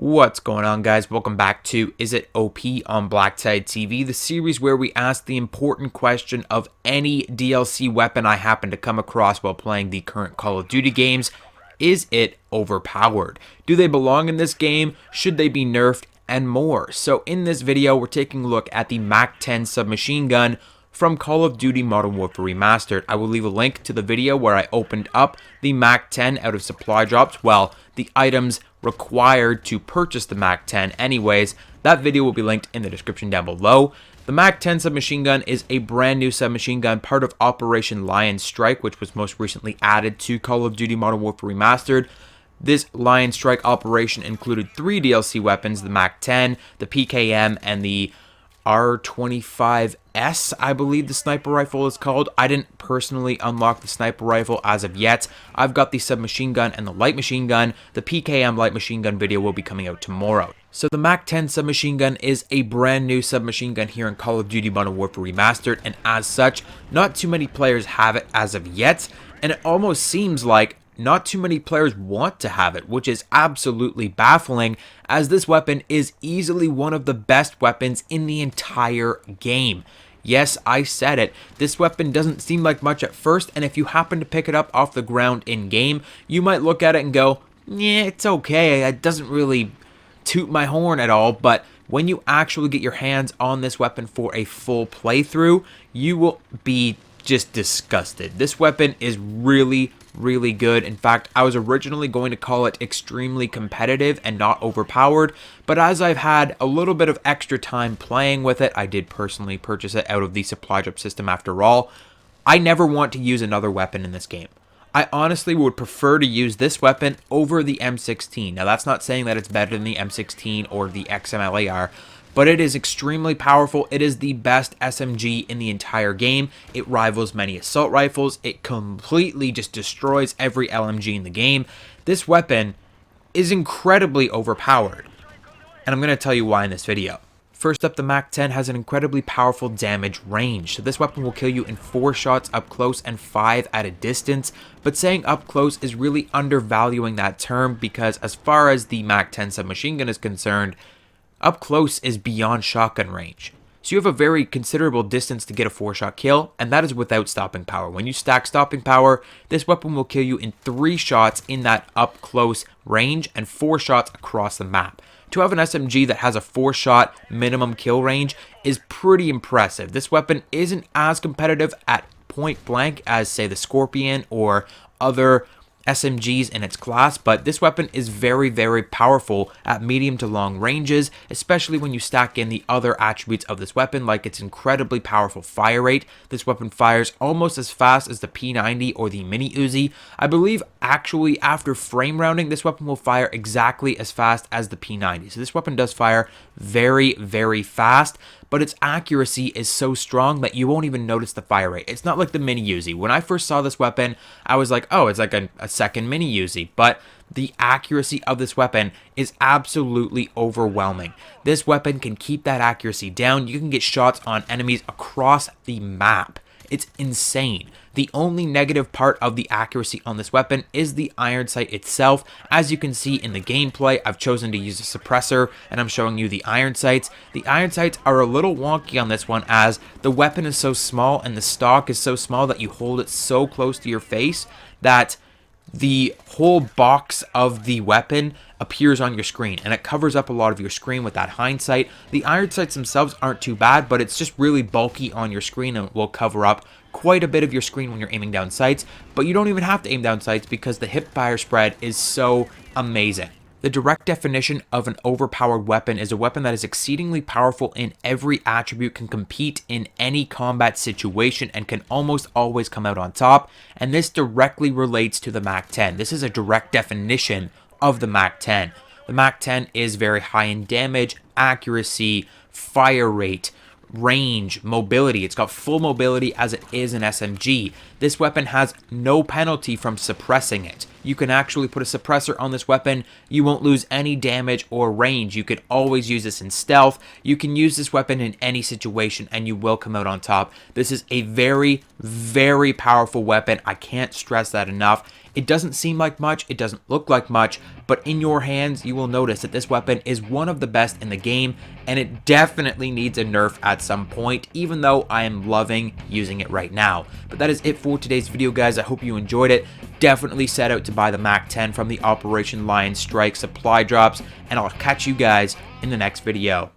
What's going on, guys? Welcome back to Is It OP on BlackTideTV, the series where we ask the important question of any DLC weapon I happen to come across while playing the current Call of Duty games. Is it overpowered? Do they belong in this game? Should they be nerfed? And more. So in this video, we're taking a look at the MAC-10 submachine gun from Call of Duty Modern Warfare Remastered. I will leave a link to the video where I opened up the MAC-10 out of supply drops. Well, the items required to purchase the MAC-10 anyways. That video will be linked in the description down below. The MAC-10 submachine gun is a brand new submachine gun, part of Operation Lion Strike, which was most recently added to Call of Duty Modern Warfare Remastered. This Lion Strike operation included 3 DLC weapons, the MAC-10, the PKM, and the R25S, I believe the sniper rifle is called. I didn't personally unlock the sniper rifle as of yet. I've got the submachine gun and the light machine gun. The PKM light machine gun video will be coming out tomorrow. So the MAC-10 submachine gun is a brand new submachine gun here in Call of Duty Modern Warfare Remastered, and as such, not too many players have it as of yet, and it almost seems like not too many players want to have it, which is absolutely baffling, as this weapon is easily one of the best weapons in the entire game. Yes, I said it. This weapon doesn't seem like much at first, and if you happen to pick it up off the ground in-game, you might look at it and go, yeah, it's okay, it doesn't really toot my horn at all, but when you actually get your hands on this weapon for a full playthrough, you will be just disgusted. This weapon is really good. In fact, I was originally going to call it extremely competitive and not overpowered, but as I've had a little bit of extra time playing with it, I did personally purchase it out of the supply drop system after all. I never want to use another weapon in this game. I honestly would prefer to use this weapon over the M16. Now, that's not saying that it's better than the M16 or the XMLAR, but it is extremely powerful. It is the best SMG in the entire game. It rivals many assault rifles. It completely just destroys every LMG in the game. This weapon is incredibly overpowered, and I'm going to tell you why in this video. First up, the MAC-10 has an incredibly powerful damage range. So this weapon will kill you in 4 shots up close and 5 at a distance. But saying up close is really undervaluing that term, because as far as the MAC-10 submachine gun is concerned, up close is beyond shotgun range. So you have a very considerable distance to get a 4-shot kill, and that is without stopping power. When you stack stopping power, this weapon will kill you in 3 shots in that up close range and 4 shots across the map. To have an SMG that has a 4-shot minimum kill range is pretty impressive. This weapon isn't as competitive at point blank as, say, the Scorpion or other SMGs in its class, but this weapon is very powerful at medium to long ranges, especially when you stack in the other attributes of this weapon, like its incredibly powerful fire rate. This weapon fires almost as fast as the P90 or the Mini-Uzi. I believe actually after frame rounding, this weapon will fire exactly as fast as the P90. So this weapon does fire very fast, but its accuracy is so strong that you won't even notice the fire rate. It's not like the Mini-Uzi. When I first saw this weapon, I was like, oh, it's like a second Mini-Uzi, but the accuracy of this weapon is absolutely overwhelming. This weapon can keep that accuracy down. You can get shots on enemies across the map. It's insane. The only negative part of the accuracy on this weapon is the iron sight itself. As you can see in the gameplay, I've chosen to use a suppressor, and I'm showing you the iron sights. The iron sights are a little wonky on this one, as the weapon is so small and the stock is so small that you hold it so close to your face that the whole box of the weapon appears on your screen, and it covers up a lot of your screen with that hindsight. The iron sights themselves aren't too bad, but it's just really bulky on your screen and will cover up quite a bit of your screen when you're aiming down sights. But you don't even have to aim down sights because the hipfire spread is so amazing. The direct definition of an overpowered weapon is a weapon that is exceedingly powerful in every attribute, can compete in any combat situation, and can almost always come out on top. And this directly relates to the MAC-10. This is a direct definition of the MAC-10. The MAC-10 is very high in damage, accuracy, fire rate, range, mobility. It's got full mobility as it is an SMG. this weapon has no penalty from suppressing it. You can actually put a suppressor on this weapon. You won't lose any damage or range. You could always use this in stealth. You can use this weapon in any situation and you will come out on top. This is a very, very powerful weapon. I can't stress that enough. It doesn't seem like much, it doesn't look like much, but in your hands, you will notice that this weapon is one of the best in the game, and it definitely needs a nerf at some point, even though I am loving using it right now. But that is it for today's video, guys. I hope you enjoyed it. Definitely set out to buy the MAC-10 from the Operation Lion Strike supply drops, and I'll catch you guys in the next video.